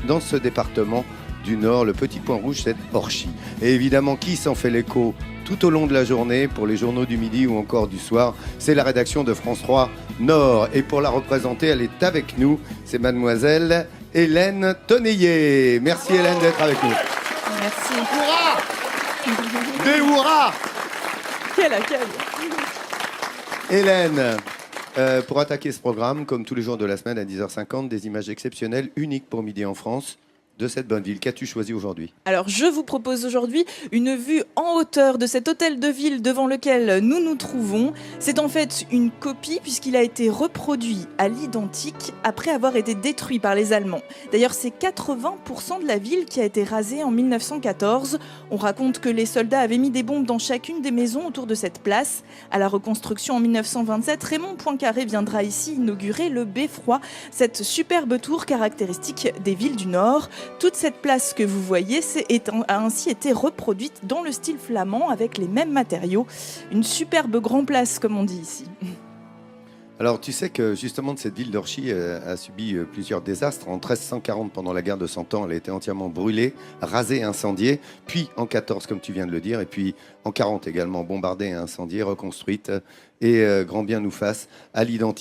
dans ce département du Nord. Le petit point rouge, c'est Orchy. Et évidemment, qui s'en fait l'écho tout au long de la journée pour les journaux du midi ou encore du soir? C'est la rédaction de France 3 Nord. Et pour la représenter, elle est avec nous. C'est mademoiselle Hélène Tonneillet. Merci Hélène d'être avec nous. Merci. Hurrah! Des hurrahs! Quel accueil! Hélène, pour attaquer ce programme, comme tous les jours de la semaine à 10h50, des images exceptionnelles, uniques pour Midi en France, de cette bonne ville. Qu'as-tu choisi aujourd'hui? Alors, je vous propose aujourd'hui une vue en hauteur de cet hôtel de ville devant lequel nous nous trouvons. C'est en fait une copie puisqu'il a été reproduit à l'identique après avoir été détruit par les Allemands. D'ailleurs, c'est 80% de la ville qui a été rasée en 1914. On raconte que les soldats avaient mis des bombes dans chacune des maisons autour de cette place. À la reconstruction en 1927, Raymond Poincaré viendra ici inaugurer le Beffroi, cette superbe tour caractéristique des villes du Nord. Toute cette place que vous voyez a ainsi été reproduite dans le style flamand avec les mêmes matériaux. Une superbe grande place, comme on dit ici. Alors, tu sais que justement, de cette ville d'Orchy a subi plusieurs désastres. En 1340, pendant la guerre de 100 ans, elle a été entièrement brûlée, rasée, incendiée. Puis en 14, comme tu viens de le dire, et puis en 40 également, bombardée et incendiée, reconstruite. Et grand bien nous fasse à l'identique.